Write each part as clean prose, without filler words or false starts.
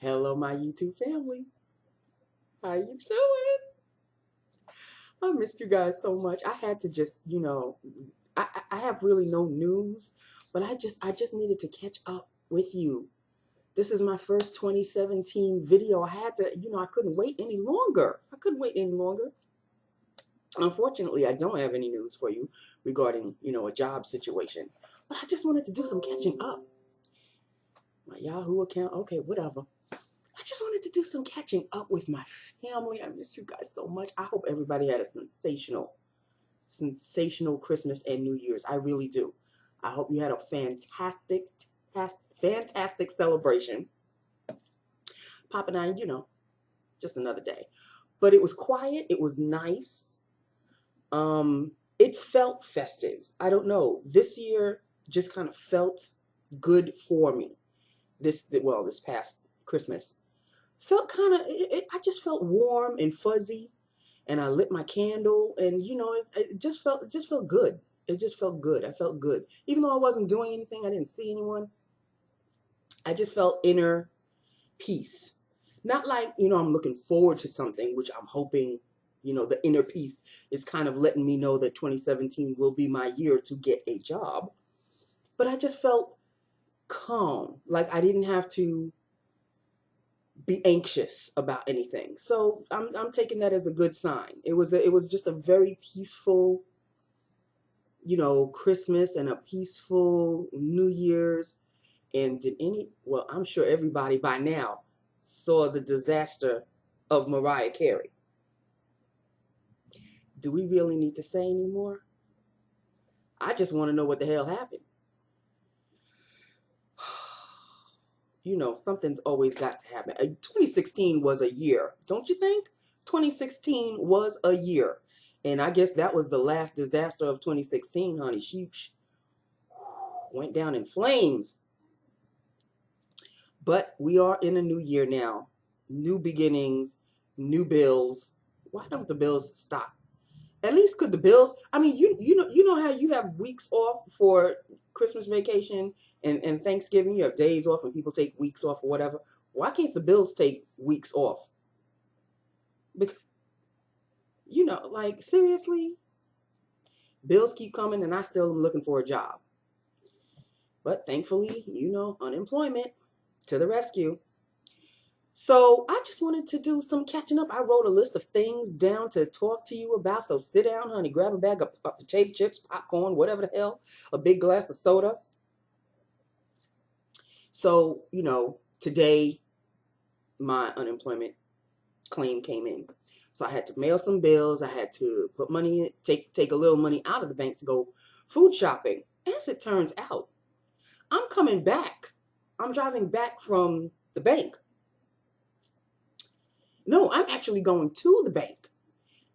Hello, my YouTube family. How you doing? I missed you guys so much. I had to just, I have really no news, but I just needed to catch up with you. This is my first 2017 video. I had to, I couldn't wait any longer. I couldn't wait any longer. Unfortunately, I don't have any news for you regarding, a job situation, but I just wanted to do some catching up. My Yahoo account, okay, whatever. I just wanted to do some catching up with my family. I missed you guys so much. I hope everybody had a sensational Christmas and New Year's. I really do. I hope you had a fantastic celebration. Papa and I, just another day. But it was quiet. It was nice. It felt festive. I don't know. This year just kind of felt good for me. This past Christmas felt kind of, I just felt warm and fuzzy, and I lit my candle, and it just felt good. It just felt good. I felt good. Even though I wasn't doing anything, I didn't see anyone. I just felt inner peace. Not like, I'm looking forward to something, which I'm hoping, the inner peace is kind of letting me know that 2017 will be my year to get a job. But I just felt calm. Like I didn't have to be anxious about anything. So I'm taking that as a good sign. It was just a very peaceful, Christmas and a peaceful New Year's. And well, I'm sure everybody by now saw the disaster of Mariah Carey. Do we really need to say anymore? I just want to know what the hell happened. Something's always got to happen. 2016 was a year, don't you think? 2016 was a year. And I guess that was the last disaster of 2016, honey. She went down in flames. But we are in a new year now. New beginnings, new bills. Why don't the bills stop? At least could the bills, I mean, you know how you have weeks off for Christmas vacation and Thanksgiving, you have days off and people take weeks off or whatever. Why can't the bills take weeks off? Because, like seriously, bills keep coming and I still am looking for a job. But thankfully, unemployment to the rescue. So I just wanted to do some catching up. I wrote a list of things down to talk to you about. So sit down, honey, grab a bag of potato chips, popcorn, whatever the hell, a big glass of soda. So, today my unemployment claim came in. So I had to mail some bills. I had to put money, take a little money out of the bank to go food shopping. As it turns out, I'm coming back. I'm driving back from the bank. No, I'm actually going to the bank.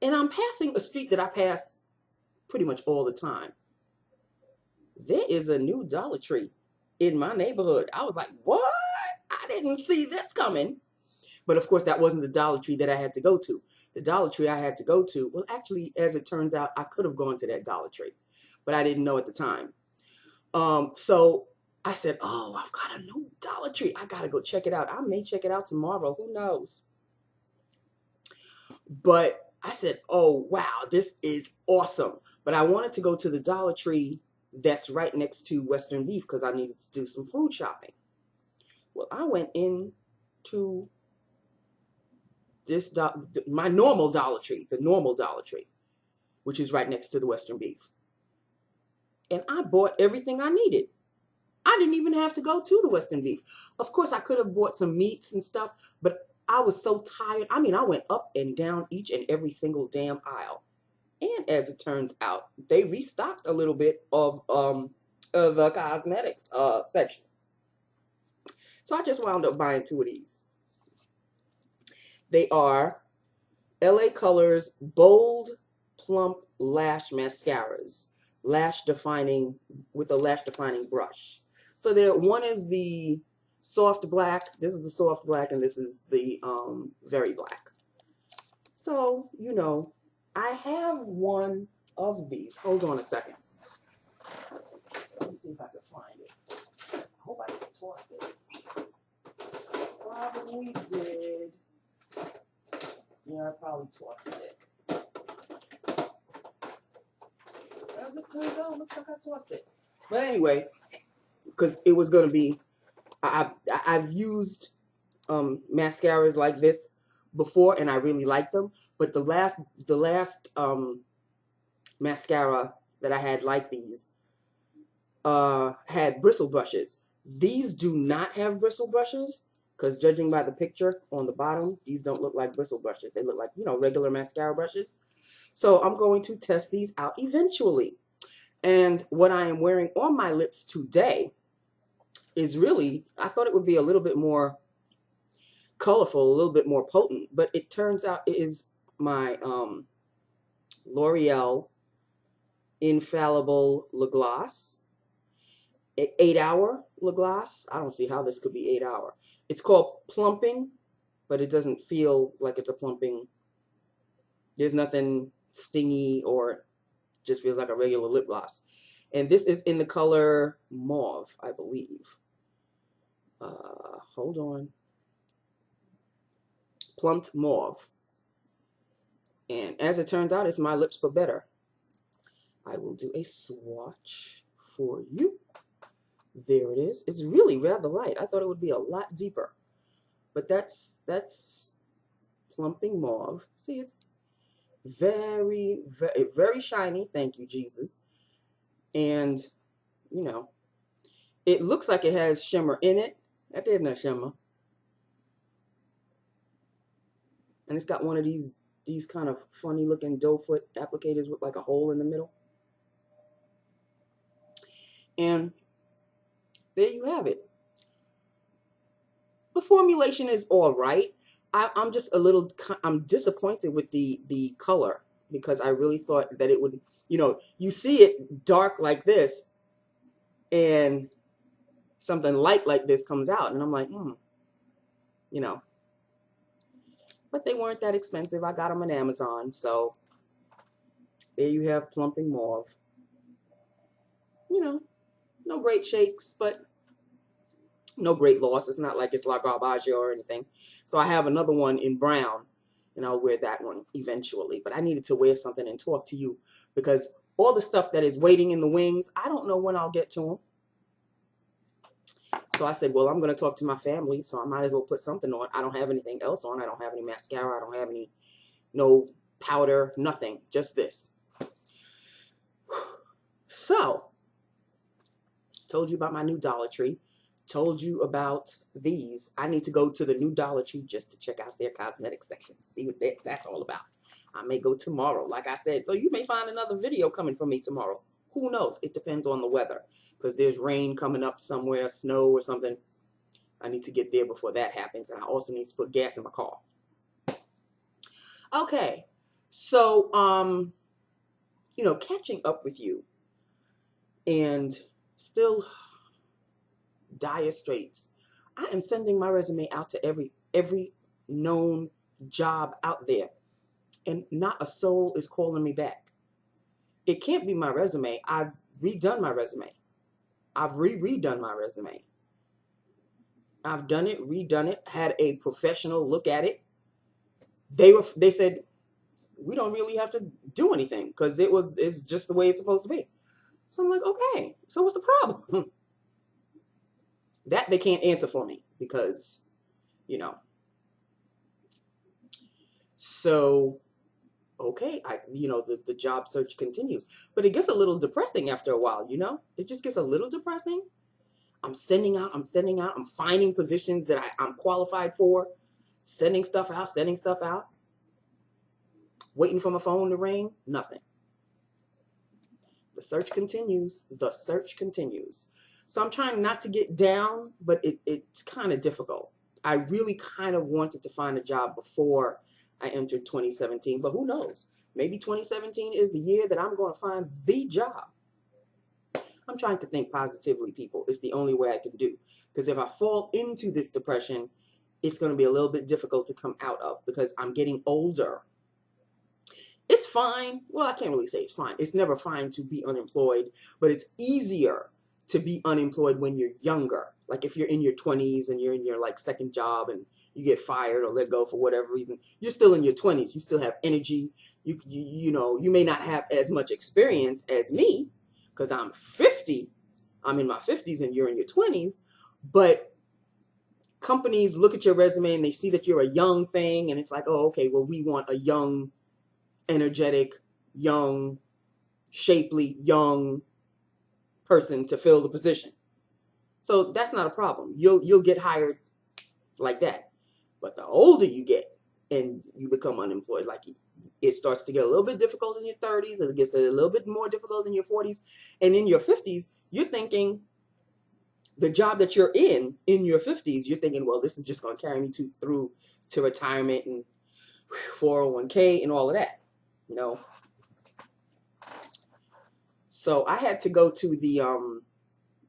And I'm passing a street that I pass pretty much all the time. There is a new Dollar Tree in my neighborhood. I was like, what? I didn't see this coming. But of course, that wasn't the Dollar Tree that I had to go to. The Dollar Tree I had to go to, well, actually, as it turns out, I could have gone to that Dollar Tree, but I didn't know at the time. So I said, oh, I've got a new Dollar Tree. I got to go check it out. I may check it out tomorrow. Who knows? But I said, oh, wow, this is awesome. But I wanted to go to the Dollar Tree that's right next to Western Beef because I needed to do some food shopping. Well, I went in to my normal Dollar Tree, the normal Dollar Tree, which is right next to the Western Beef. And I bought everything I needed. I didn't even have to go to the Western Beef. Of course, I could have bought some meats and stuff, but I was so tired. I mean, I went up and down each and every single damn aisle. And as it turns out, they restocked a little bit of the cosmetics section. So I just wound up buying two of these. They are LA Colors Bold Plump Lash Mascaras, with a lash defining brush. So one is the soft black. This is the soft black, and this is the very black. So, I have one of these. Hold on a second. Let me see if I can find it. I hope I didn't toss it. Probably Yeah, I probably tossed it. As it turns out, it looks like I tossed it. But anyway, because it was going to be, I've used mascaras like this before, and I really like them. But the last mascara that I had like these had bristle brushes. These do not have bristle brushes, because judging by the picture on the bottom, these don't look like bristle brushes. They look like, you know, regular mascara brushes. So I'm going to test these out eventually. And what I am wearing on my lips today is really, I thought it would be a little bit more colorful, a little bit more potent, but it turns out it is my L'Oreal Infallible Le Gloss, 8-hour Le Gloss. I don't see how this could be 8-hour. It's called Plumping, but it doesn't feel like it's a plumping. There's nothing stingy, or just feels like a regular lip gloss. And this is in the color Mauve, I believe. Hold on. Plumped Mauve. And as it turns out, it's my lips but better. I will do a swatch for you. There it is. It's really rather light. I thought it would be a lot deeper. But that's Plumping Mauve. See, it's very, very, very shiny. Thank you, Jesus. And, you know, it looks like it has shimmer in it. That there's no shimmer. And it's got one of these kind of funny looking doe foot applicators with like a hole in the middle. And there you have it. The formulation is all right. I'm just I'm disappointed with the color, because I really thought that it would, you know, you see it dark like this and something light like this comes out, and I'm like, you know. But they weren't that expensive. I got them on Amazon, so there you have Plumping Mauve. You know, no great shakes, but no great loss. It's not like it's La Garbaggio or anything. So I have another one in brown, and I'll wear that one eventually. But I needed to wear something and talk to you, because all the stuff that is waiting in the wings, I don't know when I'll get to them. So I said, well, I'm going to talk to my family, so I might as well put something on. I don't have anything else on. I don't have any mascara. I don't have any, no powder, nothing, just this. So, told you about my new Dollar Tree. Told you about these. I need to go to the new Dollar Tree just to check out their cosmetic section, see what that's all about. I may go tomorrow, like I said. So you may find another video coming from me tomorrow. Who knows? It depends on the weather, because there's rain coming up somewhere, snow or something. I need to get there before that happens, and I also need to put gas in my car. Okay, so you know, catching up with you, and still dire straits. I am sending my resume out to every known job out there, and not a soul is calling me back. It can't be my resume. I've redone my resume. I've redone my resume. I've done it, redone it, had a professional look at it. They said, we don't really have to do anything, because it's just the way it's supposed to be. So I'm like, okay, so what's the problem? That they can't answer for me, because, you know. So, okay, you know, the job search continues. But it gets a little depressing after a while, you know? It just gets a little depressing. I'm sending out, I'm finding positions that I'm qualified for, sending stuff out, waiting for my phone to ring, nothing. The search continues. So I'm trying not to get down, but it's kind of difficult. I really kind of wanted to find a job before I entered 2017, but who knows? Maybe 2017 is the year that I'm going to find the job. I'm trying to think positively, people. It's the only way I can do. Because if I fall into this depression, it's going to be a little bit difficult to come out of, because I'm getting older. It's fine. Well, I can't really say it's fine. It's never fine to be unemployed, but it's easier to be unemployed when you're younger. Like if you're in your 20s and you're in your like second job and you get fired or let go for whatever reason, you're still in your 20s. You still have energy. You know, you may not have as much experience as me because I'm 50. I'm in my 50s and you're in your 20s, but companies look at your resume and they see that you're a young thing and it's like, oh, okay, well, we want a young, energetic, young, shapely, young person to fill the position. So that's not a problem. You'll get hired like that. But the older you get and you become unemployed, like it starts to get a little bit difficult in your 30s, and it gets a little bit more difficult in your 40s, and in your 50s, you're thinking the job that you're in your 50s, you're thinking, well, this is just going to carry me through to retirement and 401k and all of that, you know. So I had to go to the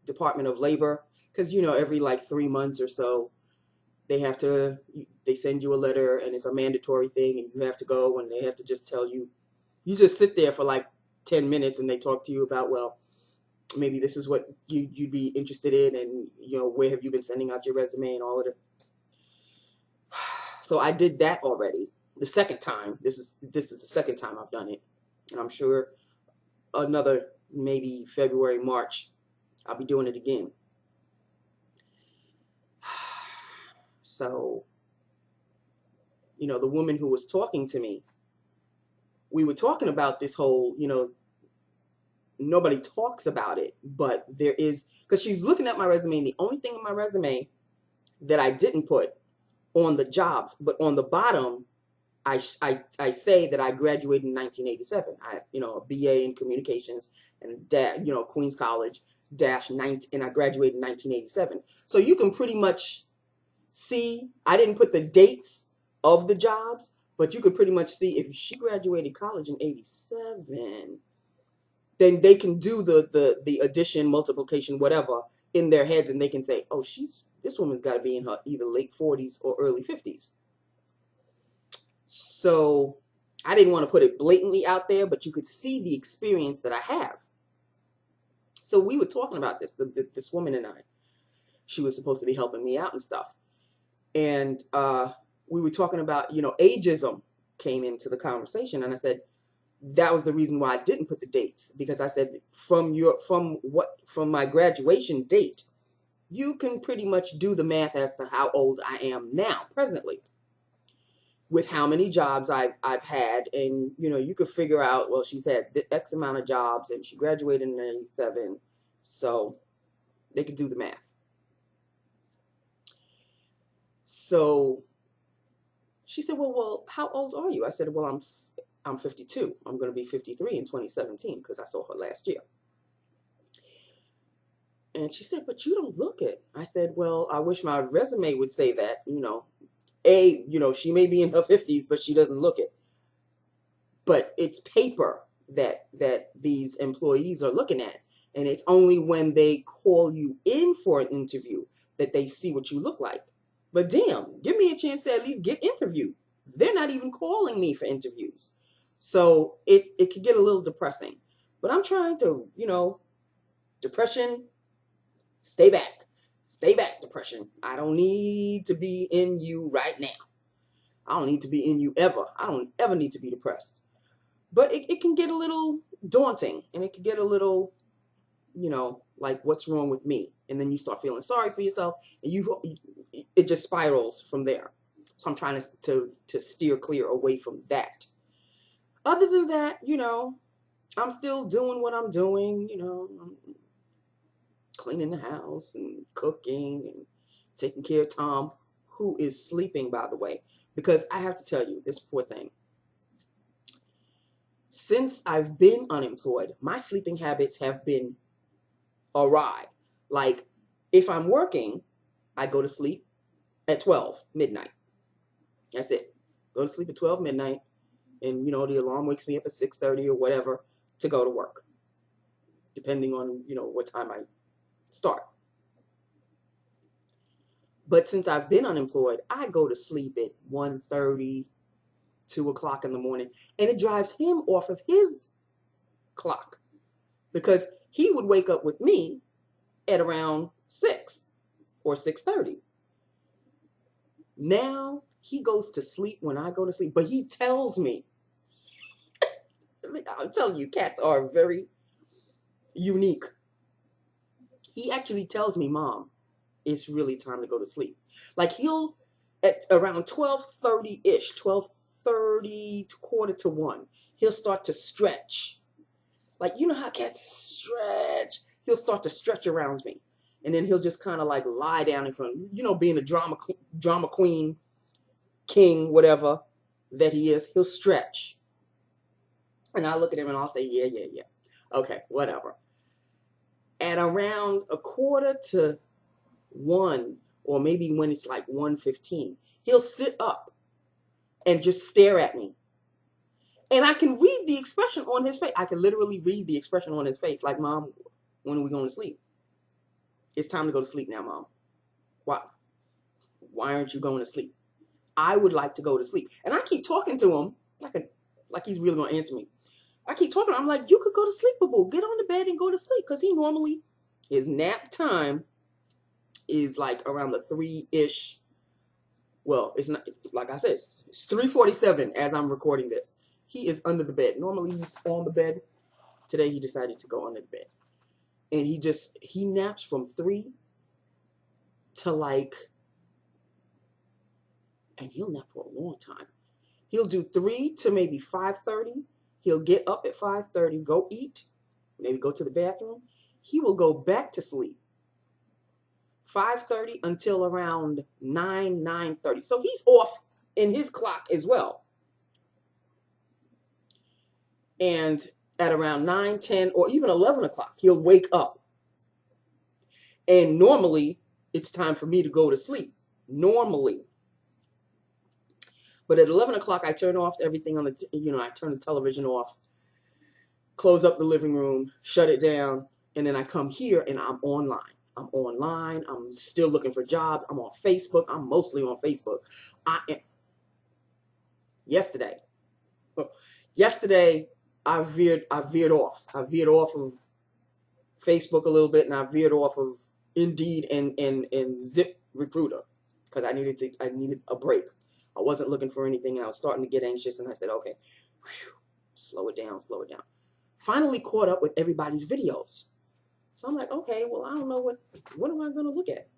Department of Labor because, you know, every like 3 months or so, they send you a letter and it's a mandatory thing and you have to go and they have to just tell you, you just sit there for like 10 minutes and they talk to you about, well, maybe this is what you'd be interested in and, you know, where have you been sending out your resume and all of it. So I did that already. The second time, this is the second time I've done it. And I'm sure another maybe February, March, I'll be doing it again. So, you know, the woman who was talking to me, we were talking about this whole, you know, nobody talks about it, but there is, because she's looking at my resume, and the only thing in my resume that I didn't put on the jobs, but on the bottom, I say that I graduated in 1987. I, you know, a BA in communications and you know, Queens College -19, and I graduated in 1987. So you can pretty much see, I didn't put the dates of the jobs, but you could pretty much see if she graduated college in 87, then they can do the addition, multiplication, whatever in their heads, and they can say, oh, this woman's got to be in her either late 40s or early 50s. So I didn't want to put it blatantly out there, but you could see the experience that I have. So we were talking about this, this woman and I. She was supposed to be helping me out and stuff. And we were talking about, you know, ageism came into the conversation. And I said, that was the reason why I didn't put the dates, because I said from my graduation date, you can pretty much do the math as to how old I am now presently with how many jobs I've had. And, you know, you could figure out, well, she's had X amount of jobs and she graduated in 97. So they could do the math. So she said, well, how old are you? I said, well, I'm 52. I'm going to be 53 in 2017 because I saw her last year. And she said, but you don't look it. I said, well, I wish my resume would say that, you know, you know, she may be in her 50s, but she doesn't look it. But it's paper that these employees are looking at. And it's only when they call you in for an interview that they see what you look like. But damn, give me a chance to at least get interviewed. They're not even calling me for interviews. So it could get a little depressing. But I'm trying to, you know, depression, stay back. Stay back, depression. I don't need to be in you right now. I don't need to be in you ever. I don't ever need to be depressed. But it can get a little daunting, and it can get a little, you know, like, what's wrong with me? And then you start feeling sorry for yourself, and it just spirals from there. So I'm trying to steer clear away from that. Other than that, you know, I'm still doing what I'm doing, you know, I'm cleaning the house and cooking and taking care of Tom, who is sleeping, by the way, because I have to tell you, this poor thing. Since I've been unemployed, my sleeping habits have been awry. Like, if I'm working, I go to sleep at 12 midnight. That's it. Go to sleep at 12 midnight, and, you know, the alarm wakes me up at 6:30 or whatever to go to work, depending on, you know, what time I start. But since I've been unemployed, I go to sleep at 1:30, 2 o'clock in the morning, and it drives him off of his clock because he would wake up with me at around 6. or 6:30. Now he goes to sleep when I go to sleep, but he tells me, I'm telling you, cats are very unique. He actually tells me, Mom, it's really time to go to sleep. Like he'll, at around 12:30-ish, 12:30 to quarter to 1, he'll start to stretch. Like, you know how cats stretch? He'll start to stretch around me. And then he'll just kind of like lie down in front, being a drama queen, king, whatever that he is, he'll stretch. And I look at him and I'll say, yeah, yeah, yeah. Okay, whatever. At around a quarter to 1, or maybe when it's like 1:15, he'll sit up and just stare at me. And I can read the expression on his face. I can literally read the expression on his face. Like, Mom, when are we going to sleep? It's time to go to sleep now, Mom. Why aren't you going to sleep? I would like to go to sleep. And I keep talking to him like he's really going to answer me. I keep talking. I'm like, you could go to sleep, boo. Get on the bed and go to sleep. Because he normally, his nap time is like around the 3-ish. Well, it's not, like I said, it's 3:47 as I'm recording this. He is under the bed. Normally he's on the bed. Today he decided to go under the bed. And he naps from 3 to like, and he'll nap for a long time. He'll do 3 to maybe 5:30. He'll get up at 5:30, go eat, maybe go to the bathroom. He will go back to sleep 5:30 until around 9:30. So he's off in his clock as well. And at around 9, 10, or even 11 o'clock, he'll wake up. And normally, it's time for me to go to sleep. Normally. But at 11 o'clock, I turn off everything on I turn the television off, close up the living room, shut it down, and then I come here and I'm online. I'm online. I'm still looking for jobs. I'm on Facebook. I'm mostly on Facebook. Yesterday, I veered off. I veered off of Facebook a little bit, and I veered off of Indeed and Zip Recruiter because I needed a break. I wasn't looking for anything, and I was starting to get anxious, and I said, okay, slow it down. Finally caught up with everybody's videos. So I'm like, okay, well, I don't know what am I going to look at?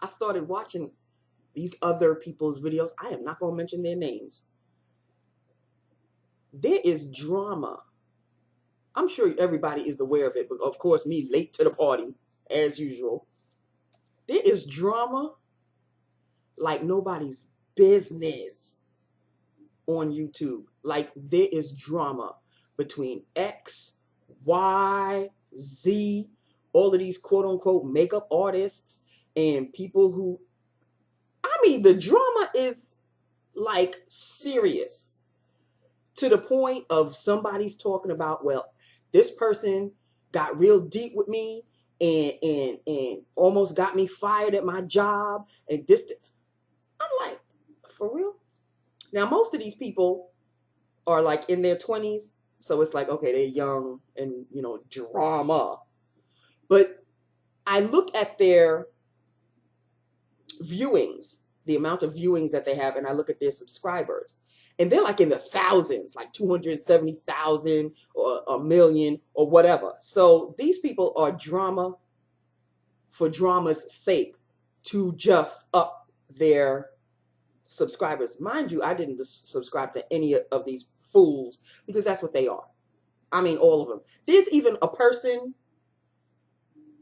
I started watching these other people's videos. I am not going to mention their names. There is drama. I'm sure everybody is aware of it, but of course, me late to the party, as usual. There is drama like nobody's business on YouTube. Like there is drama between X, Y, Z, all of these quote unquote makeup artists and people who, the drama is like serious to the point of somebody's talking about, well, this person got real deep with me and almost got me fired at my job. And this, I'm like, for real? Now, most of these people are like in their 20s. So it's like, okay, they're young and, drama. But I look at their viewings, the amount of viewings that they have, and I look at their subscribers. And they're like in the thousands, like 270,000 or a million or whatever. So these people are drama for drama's sake to just up their subscribers. Mind you, I didn't subscribe to any of these fools because that's what they are. All of them. There's even a person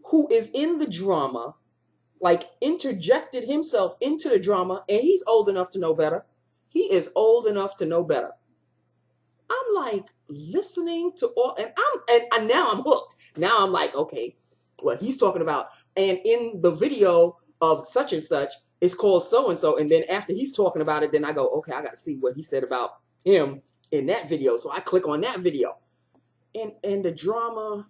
who is in the drama, like interjected himself into the drama, and he's old enough to know better. He is old enough to know better. I'm like listening to all, and now I'm hooked. Now I'm like, okay, well, he's talking about, and in the video of such and such, it's called so and so, and then after he's talking about it, then I go, okay, I got to see what he said about him in that video. So I click on that video, and the drama.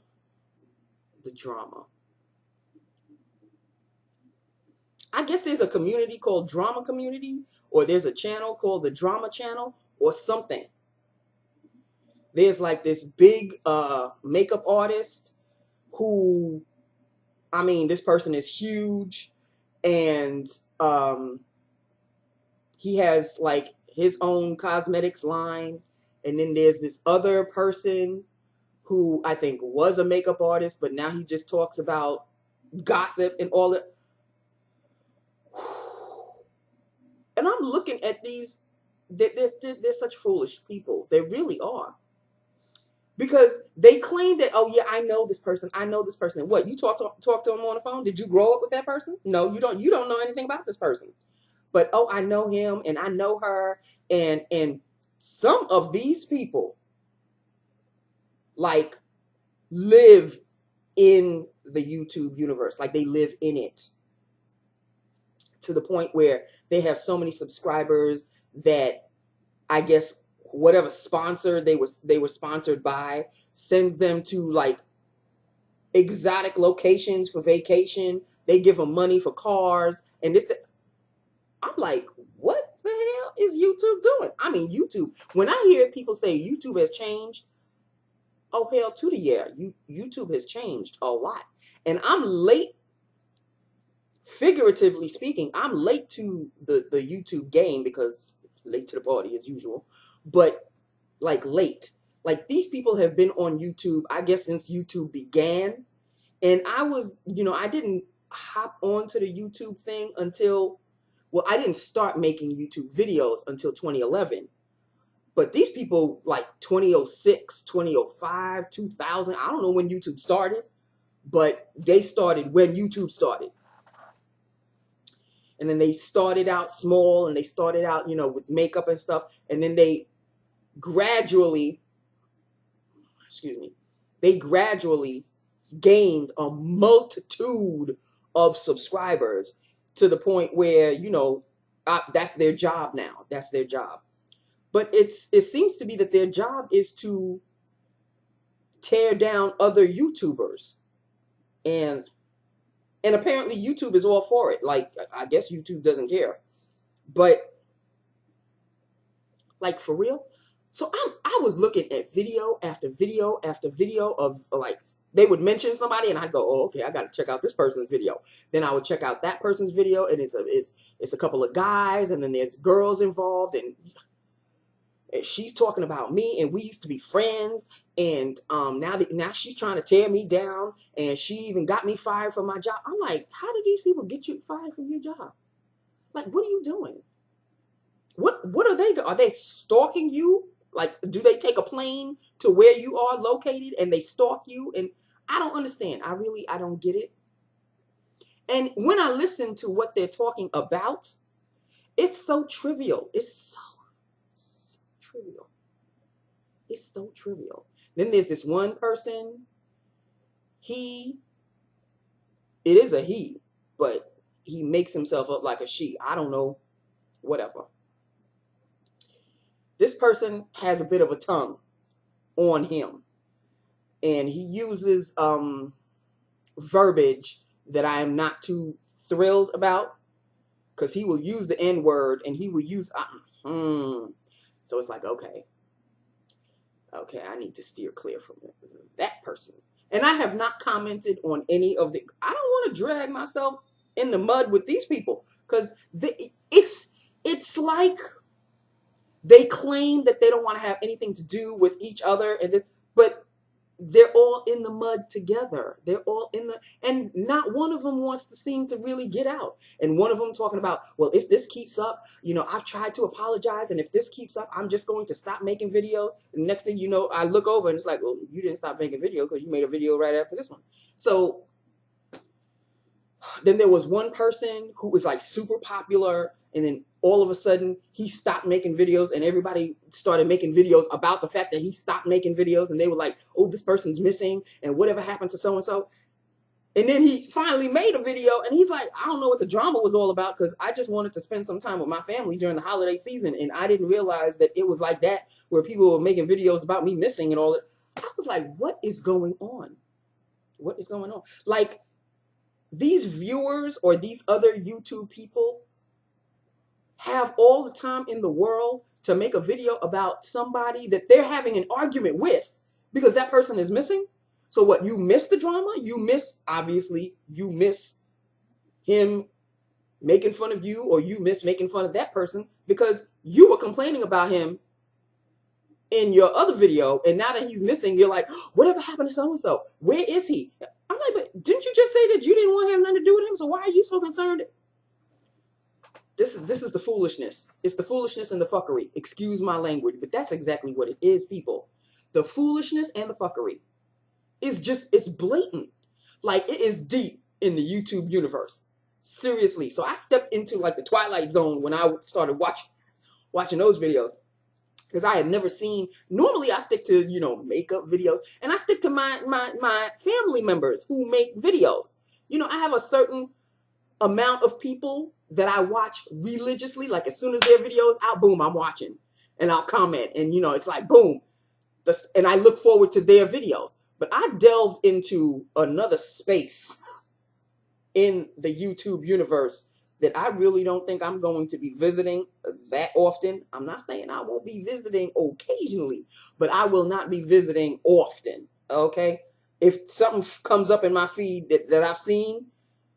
I guess there's a community called Drama Community, or there's a channel called the Drama Channel, or something. There's like this big makeup artist who I mean, this person is huge, and he has like his own cosmetics line. And then there's this other person who I think was a makeup artist, but now he just talks about gossip and all that. And I'm looking at these, they're such foolish people. They really are. Because they claim that, oh yeah, I know this person. I know this person. What, you talk to him on the phone? Did you grow up with that person? No, you don't. You don't know anything about this person. But oh, I know him and I know her. And some of these people like live in the YouTube universe. Like they live in it, to the point where they have so many subscribers that I guess whatever sponsor they were sponsored by sends them to like exotic locations for vacation. They give them money for cars and this. I'm like, what the hell is YouTube doing? I mean, YouTube. When I hear people say YouTube has changed, oh hell to the yeah, YouTube has changed a lot, and I'm late. Figuratively speaking, I'm late to the YouTube game because late to the party as usual, but like late. Like these people have been on YouTube, I guess, since YouTube began. And I was, I didn't hop onto the YouTube thing until, well, I didn't start making YouTube videos until 2011. But these people like 2006, 2005, 2000, I don't know when YouTube started, but they started when YouTube started. And then they started out small and they started out, with makeup and stuff. And then they gradually, they gradually gained a multitude of subscribers to the point where, that's their job now. That's their job. But it seems to be that their job is to tear down other YouTubers. And apparently YouTube is all for it. Like, I guess YouTube doesn't care. But like, for real. So I was looking at video after video after video of like, they would mention somebody and I'd go, oh, okay, I got to check out this person's video. Then I would check out that person's video, and it's a couple of guys, and then there's girls involved, and she's talking about me, and we used to be friends, and now she's trying to tear me down, and she even got me fired from my job. I'm like, how did these people get you fired from your job? Like, what are you doing? What are they doing? Are they stalking you? Like, do they take a plane to where you are located and they stalk you? And I don't understand. I don't get it. And when I listen to what they're talking about, it's so trivial. It's so trivial. It's so trivial. Then there's this one person. It is a he, but he makes himself up like a she. I don't know. Whatever. This person has a bit of a tongue on him, and he uses verbiage that I am not too thrilled about, because he will use the N-word, and he will use so it's like, okay, I need to steer clear from that person. And I have not commented on any of the, I don't want to drag myself in the mud with these people, because it's like they claim that they don't want to have anything to do with each other, but they're all in the mud together. They're all and not one of them wants to seem to really get out. And one of them talking about, well, if this keeps up, I've tried to apologize, and if this keeps up, I'm just going to stop making videos. And next thing you know, I look over and it's like, well, you didn't stop making video because you made a video right after this one. So then there was one person who was like super popular, and then all of a sudden he stopped making videos, and everybody started making videos about the fact that he stopped making videos, and they were like, oh, this person's missing, and whatever happened to so-and-so. And then he finally made a video, and he's like, I don't know what the drama was all about, because I just wanted to spend some time with my family during the holiday season, and I didn't realize that it was like that, where people were making videos about me missing and all that. I was like, what is going on? What is going on? Like, these viewers or these other YouTube people have all the time in the world to make a video about somebody that they're having an argument with because that person is missing. So what, you miss the drama? You miss, obviously, you miss him making fun of you, or you miss making fun of that person because you were complaining about him in your other video, and now that he's missing, you're like, whatever happened to so-and-so? Where is he? I'm like, but didn't you just say that you didn't want to have nothing to do with him? So why are you so concerned? This is the foolishness. It's the foolishness and the fuckery. Excuse my language, but that's exactly what it is, people. The foolishness and the fuckery is just, it's blatant. Like, it is deep in the YouTube universe. Seriously. So I stepped into like the Twilight Zone when I started watching those videos. Because I had never seen, normally I stick to, you know, makeup videos, and I stick to my family members who make videos. You know, I have a certain amount of people that I watch religiously. Like, as soon as their videos out, boom, I'm watching, and I'll comment, and you know, it's like boom, and I look forward to their videos. But I delved into another space in the YouTube universe that I really don't think I'm going to be visiting that often. I'm not saying I won't be visiting occasionally, but I will not be visiting often, okay? If something comes up in my feed that I've seen,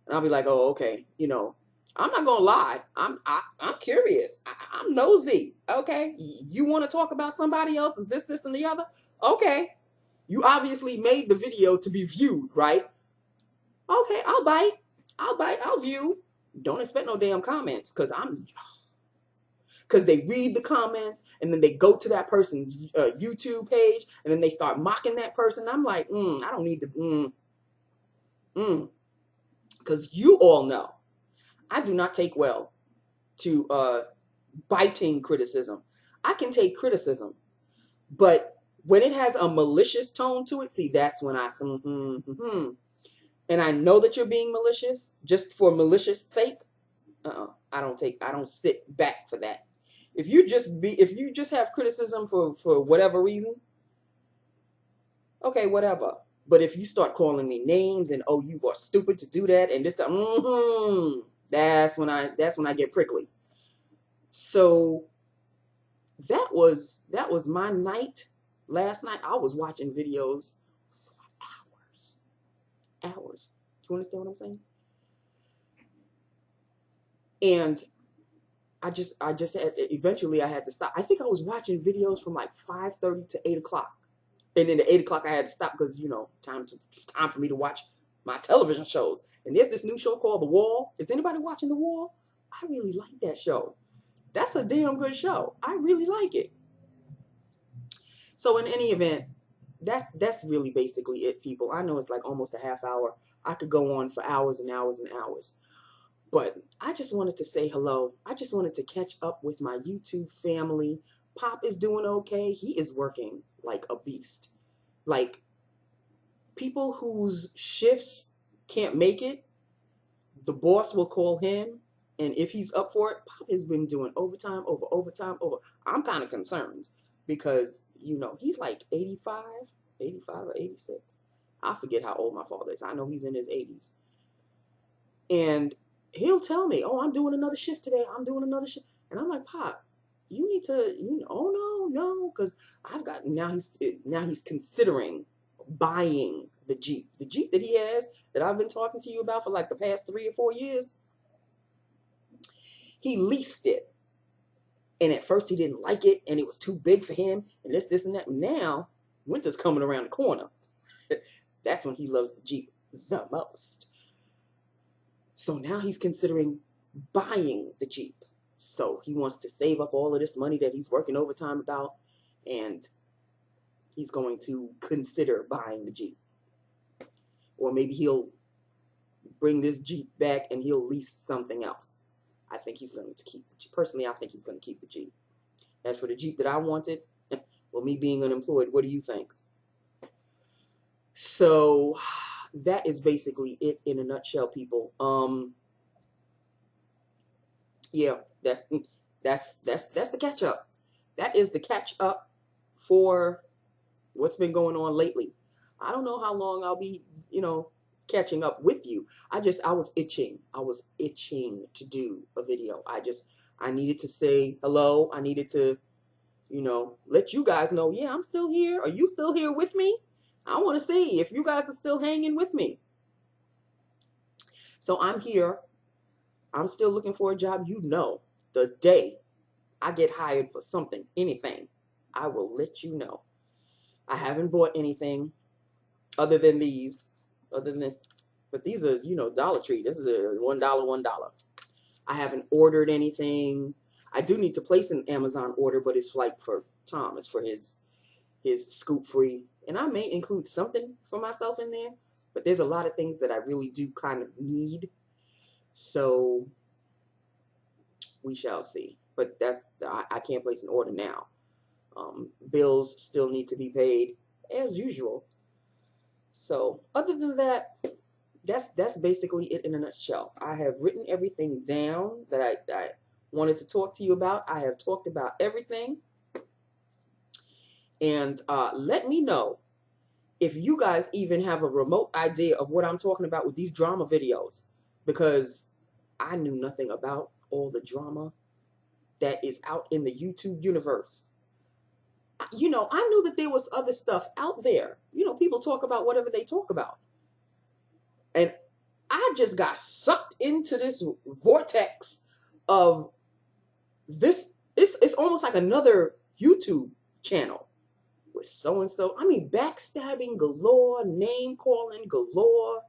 and I'll be like, oh, okay, you know, I'm not gonna lie. I'm curious. I'm nosy. Okay, you want to talk about somebody else's this, and the other? Okay, you obviously made the video to be viewed, right? Okay, I'll bite. I'll view. Don't expect no damn comments, because they read the comments and then they go to that person's YouTube page and then they start mocking that person. I'm like, I don't need to, because you all know I do not take well to biting criticism. I can take criticism, but when it has a malicious tone to it, see, that's when I, and I know that you're being malicious just for malicious sake. I don't sit back for that. If you just have criticism for whatever reason, okay, whatever. But if you start calling me names and, oh, you are stupid to do that and this, that's when I get prickly. So that was my night. Last night I was watching videos for hours. Do you understand what I'm saying? And I just eventually I had to stop. I think I was watching videos from like 5:30 to 8 o'clock. And then at 8 o'clock I had to stop because, you know, it's time for me to watch my television shows. And there's this new show called The Wall. Is anybody watching The Wall? I really like that show. That's a damn good show. I really like it. So in any event, that's really basically it, people. I know it's like almost a half hour. I could go on for hours and hours and hours. But I just wanted to say hello. I just wanted to catch up with my YouTube family. Pop is doing okay. He is working like a beast. Like, people whose shifts can't make it, the boss will call him. And if he's up for it, Pop has been doing overtime over overtime over. I'm kind of concerned because, you know, he's like 85 or 86. I forget how old my father is. I know he's in his 80s. And he'll tell me, oh, I'm doing another shift today. I'm doing another shift. And I'm like, Pop, you need to, oh, no, because I've got, now he's considering buying the Jeep. The Jeep that he has, that I've been talking to you about for like the past 3 or 4 years, he leased it. And at first he didn't like it, and it was too big for him, and this, and that. Now, winter's coming around the corner. That's when he loves the Jeep the most. So now he's considering buying the Jeep. So he wants to save up all of this money that he's working overtime about, and he's going to consider buying the Jeep. Or maybe he'll bring this Jeep back and he'll lease something else. I think he's going to keep the Jeep. Personally, I think he's going to keep the Jeep. As for the Jeep that I wanted, well, me being unemployed, what do you think? So that is basically it in a nutshell, people. Yeah, that's the catch up. That is the catch up for what's been going on lately. I don't know how long I'll be, you know, catching up with you. I was itching. I was itching to do a video. I needed to say hello. I needed to, you know, let you guys know, yeah, I'm still here. Are you still here with me? I want to see if you guys are still hanging with me. So I'm here. I'm still looking for a job. You know, the day I get hired for something, anything, I will let you know. I haven't bought anything other than these, other than, but these are, Dollar Tree. This is a $1, $1. I haven't ordered anything. I do need to place an Amazon order, but it's like for Tom. It's for his scoop free. And I may include something for myself in there, but there's a lot of things that I really do kind of need. So we shall see. But I can't place an order now. Bills still need to be paid as usual. So other than that, that's basically it in a nutshell. I have written everything down that I wanted to talk to you about. I have talked about everything. And let me know if you guys even have a remote idea of what I'm talking about with these drama videos, because I knew nothing about all the drama that is out in the YouTube universe. I knew that there was other stuff out there. People talk about whatever they talk about. And I just got sucked into this vortex of this. It's almost like another YouTube channel with so-and-so. I mean, backstabbing galore, name calling galore.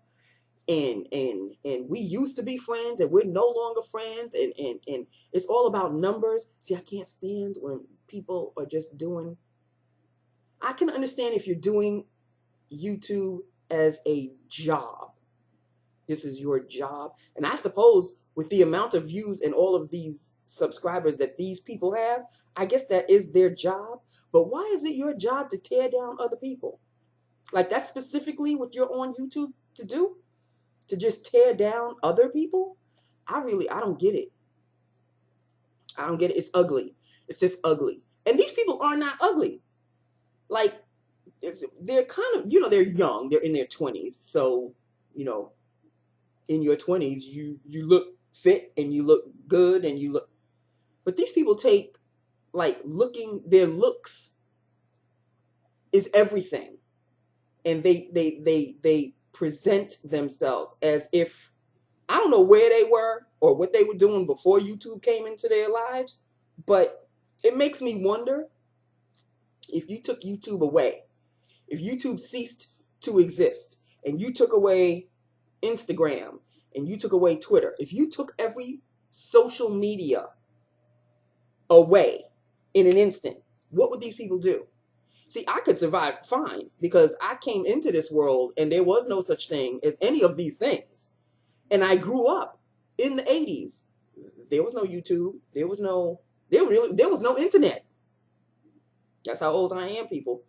And we used to be friends and we're no longer friends. And it's all about numbers. See, I can't stand when people are just doing. I can understand if you're doing YouTube as a job. This is your job. And I suppose with the amount of views and all of these subscribers that these people have, I guess that is their job. But why is it your job to tear down other people? Like, that's specifically what you're on YouTube to do? To just tear down other people? I don't get it. I don't get it. It's ugly. It's just ugly. And these people are not ugly. Like, they're kind of, they're young. They're in their 20s. So, in your 20s, you look fit and you look good and you look. But these people take, like, their looks is everything. And they present themselves as if, I don't know where they were or what they were doing before YouTube came into their lives, but it makes me wonder if you took YouTube away, if YouTube ceased to exist and you took away Instagram and you took away Twitter, if you took every social media away in an instant, what would these people do? See, I could survive fine because I came into this world and there was no such thing as any of these things. And I grew up in the 80s. There was no YouTube. There was no internet. That's how old I am, people.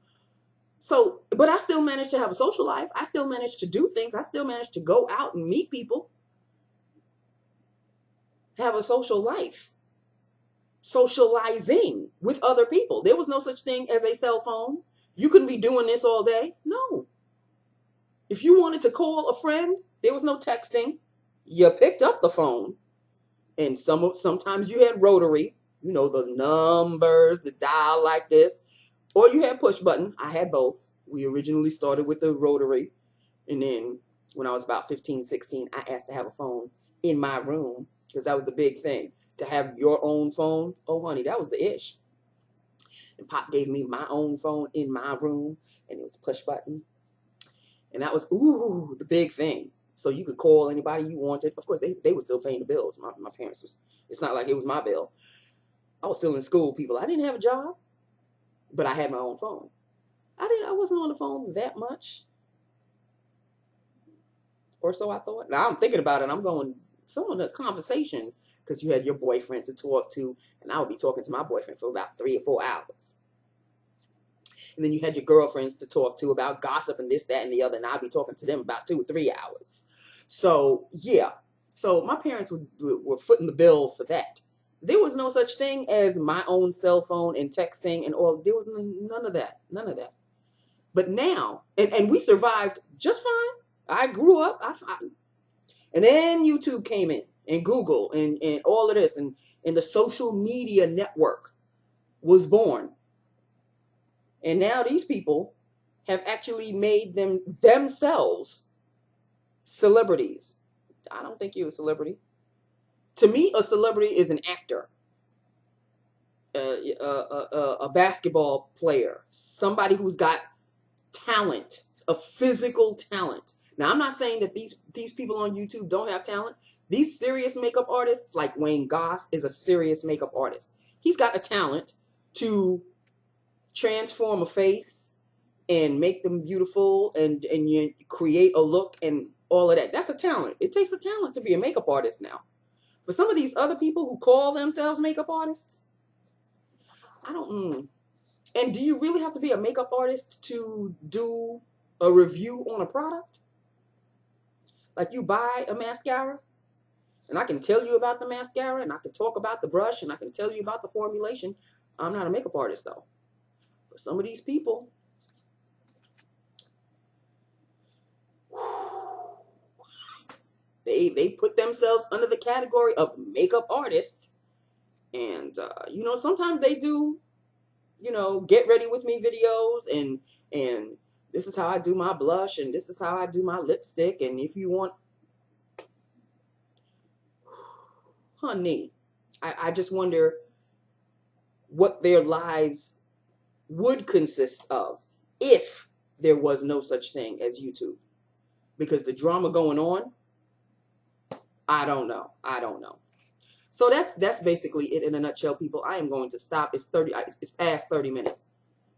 So, but I still managed to have a social life. I still managed to do things. I still managed to go out and meet people. Have a social life. Socializing with other people. There was no such thing as a cell phone. You couldn't be doing this all day. No. If you wanted to call a friend, there was no texting. You picked up the phone. And sometimes you had rotary, the numbers, the dial like this. Or you had push button. I had both. We originally started with the rotary. And then when I was about 15, 16, I asked to have a phone in my room because that was the big thing. To have your own phone. Oh, honey, that was the ish. And Pop gave me my own phone in my room. And it was push button. And that was, the big thing. So you could call anybody you wanted. Of course, they were still paying the bills. My parents it's not like it was my bill. I was still in school, people. I didn't have a job, but I had my own phone. I wasn't on the phone that much. Or so I thought. Now I'm thinking about it. I'm going, some of the conversations, because you had your boyfriend to talk to, and I would be talking to my boyfriend for about 3 or 4 hours. And then you had your girlfriends to talk to about gossip and this, that, and the other, and I'd be talking to them about 2 or 3 hours. So, yeah. So my parents were footing the bill for that. There was no such thing as my own cell phone and texting and all. There was none of that. None of that. But now, and we survived just fine. I grew up. And then YouTube came in, and Google, and all of this, and the social media network was born. And now these people have actually made themselves celebrities. I don't think you're a celebrity. To me, a celebrity is an actor, a basketball player, somebody who's got talent, a physical talent. Now, I'm not saying that these people on YouTube don't have talent. These serious makeup artists, like Wayne Goss, is a serious makeup artist. He's got a talent to transform a face and make them beautiful, and you create a look and all of that. That's a talent. It takes a talent to be a makeup artist now. But some of these other people who call themselves makeup artists, I don't. And do you really have to be a makeup artist to do a review on a product? Like, you buy a mascara, and I can tell you about the mascara, and I can talk about the brush, and I can tell you about the formulation. I'm not a makeup artist, though. But some of these people, they put themselves under the category of makeup artist. And, sometimes they do, get ready with me videos, and this is how I do my blush, and this is how I do my lipstick. And if you want, honey, I just wonder what their lives would consist of if there was no such thing as YouTube. Because the drama going on, I don't know. So that's basically it in a nutshell, people. I am going to stop. It's past 30 minutes.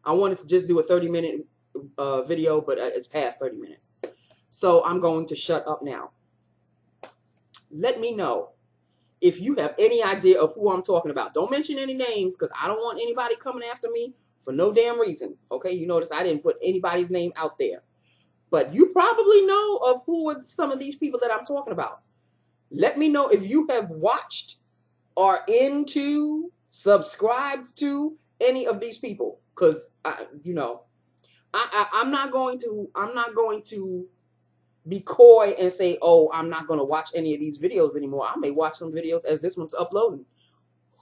I wanted to just do a 30-minute video, but it's past 30 minutes. So I'm going to shut up now. Let me know if you have any idea of who I'm talking about. Don't mention any names, because I don't want anybody coming after me for no damn reason. Okay, you notice I didn't put anybody's name out there. But you probably know of who are some of these people that I'm talking about. Let me know if you have watched, are into, subscribed to any of these people. Because, I'm not going to be coy and say, oh, I'm not going to watch any of these videos anymore. I may watch some videos as this one's uploading.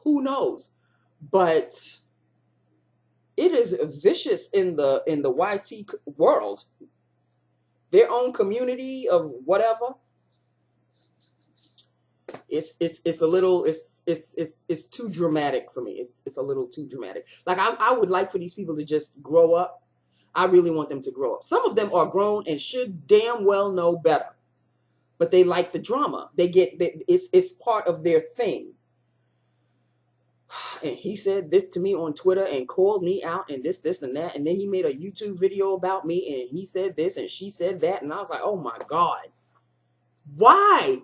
Who knows? But it is vicious in the YT world. Their own community of whatever. It's a little, it's too dramatic for me. It's a little too dramatic. Like, I would like for these people to just grow up. I really want them to grow up. Some of them are grown and should damn well know better, but they like the drama. It's part of their thing. And he said this to me on Twitter and called me out and this and that, and then he made a YouTube video about me and he said this and she said that, and I was like, oh my God, why?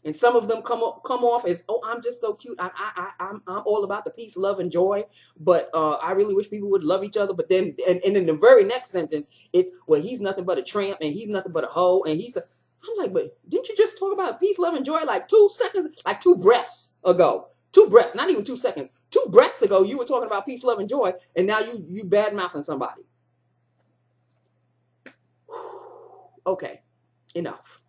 And some of them come off as, oh, I'm just so cute. I'm all about the peace, love, and joy. But I really wish people would love each other. But then, and in the very next sentence, it's, well, he's nothing but a tramp, and he's nothing but a hoe, and I'm like, but didn't you just talk about peace, love, and joy like 2 seconds, like 2 breaths ago? 2 breaths, not even 2 seconds. 2 breaths ago, you were talking about peace, love, and joy, and now you bad mouthing somebody. Okay, enough.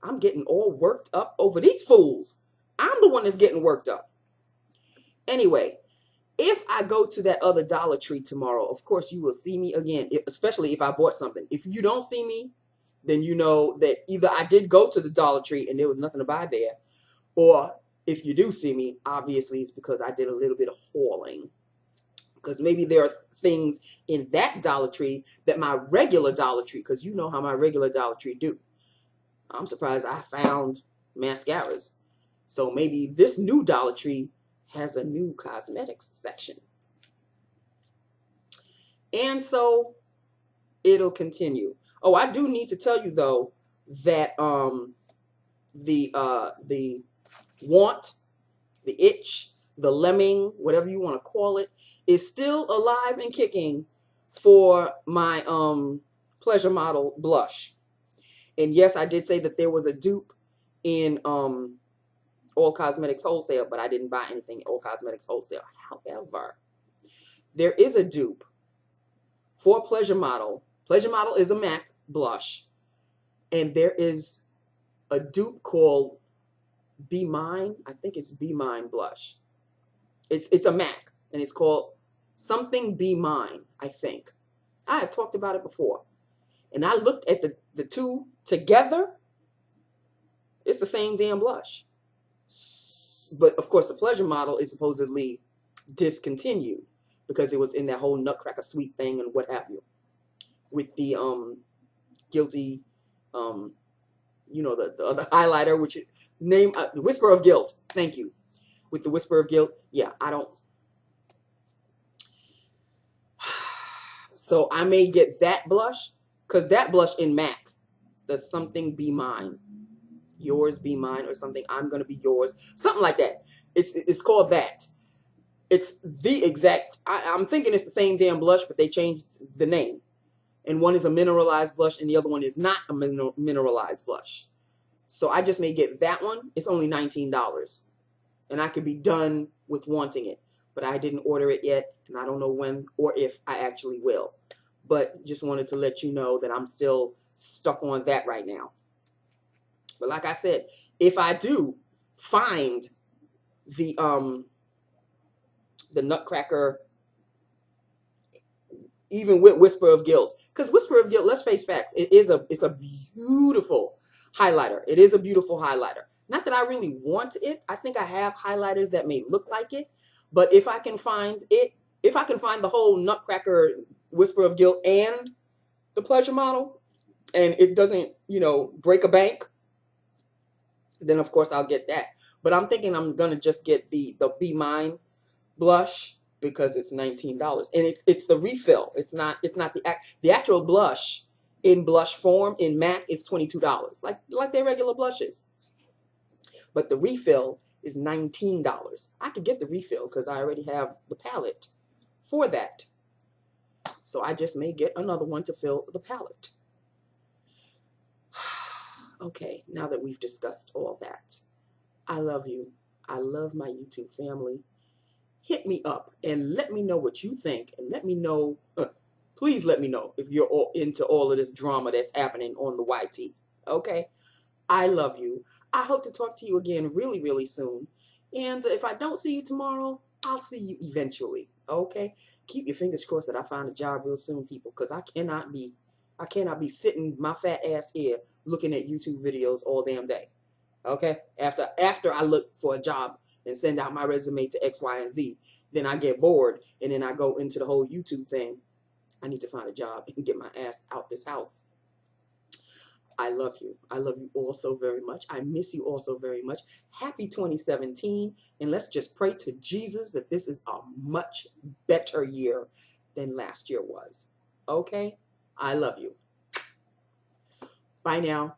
I'm getting all worked up over these fools. I'm the one that's getting worked up. Anyway, if I go to that other Dollar Tree tomorrow, of course you will see me again, especially if I bought something. If you don't see me, then you know that either I did go to the Dollar Tree and there was nothing to buy there, or if you do see me, obviously it's because I did a little bit of hauling. Because maybe there are things in that Dollar Tree that my regular Dollar Tree, because you know how my regular Dollar Tree do. I'm surprised I found mascaras. So maybe this new Dollar Tree has a new cosmetics section. And so it'll continue. Oh, I do need to tell you though that the want, the itch, the lemming, whatever you want to call it, is still alive and kicking for my Pleasure Model blush. And yes, I did say that there was a dupe in All Cosmetics Wholesale, but I didn't buy anything in All Cosmetics Wholesale. However, there is a dupe for Pleasure Model. Pleasure Model is a MAC blush, and there is a dupe called Be Mine. I think it's Be Mine blush. It's a MAC, and it's Something Be Mine, I think. I have talked about it before. And I looked at the two together. It's the same damn blush. But of course, the Pleasure Model is supposedly discontinued because it was in that whole Nutcracker Suite thing and what have you. With the guilty, you know, the other highlighter, which name Whisper of Guilt. Thank you. With the Whisper of Guilt, yeah, I don't. So I may get that blush because that blush in MAC, the Something Be Mine, Yours Be Mine, or something. I'm gonna be yours, something like that. It's called that. It's the exact. I'm thinking it's the same damn blush, but they changed the name. And one is a mineralized blush, and the other one is not a mineralized blush. So I just may get that one. It's only $19, and I could be done with wanting it. But I didn't order it yet, and I don't know when or if I actually will. But just wanted to let you know that I'm still stuck on that right now. But like I said, if I do find the Nutcracker, even with Whisper of Guilt, because Whisper of Guilt, let's face facts, it's a beautiful highlighter. It is a beautiful highlighter. Not that I really want it. I think I have highlighters that may look like it, but if I can find it, if I can find the whole Nutcracker Whisper of Guilt and the Pleasure Model, and it doesn't, you know, break a bank, then of course I'll get that. But I'm thinking I'm gonna just get the Be Mine blush because it's $19, and it's the refill. It's not the actual blush in blush form in MAC is $22, like their regular blushes. But the refill is $19. I could get the refill because I already have the palette for that. So I just may get another one to fill the palette. Okay, now that we've discussed all that, I love you. I love my YouTube family. Hit me up and let me know what you think, and let me know, please let me know if you're all into all of this drama that's happening on the YT. Okay? I love you. I hope to talk to you again really, really soon. And if I don't see you tomorrow, I'll see you eventually. Okay? Keep your fingers crossed that I find a job real soon, people, because I cannot be sitting my fat ass here looking at YouTube videos all damn day. Okay? After I look for a job and send out my resume to X, Y, and Z, then I get bored and then I go into the whole YouTube thing. I need to find a job and get my ass out this house. I love you. I love you all so very much. I miss you all so very much. Happy 2017. And let's just pray to Jesus that this is a much better year than last year was. Okay? I love you. Bye now.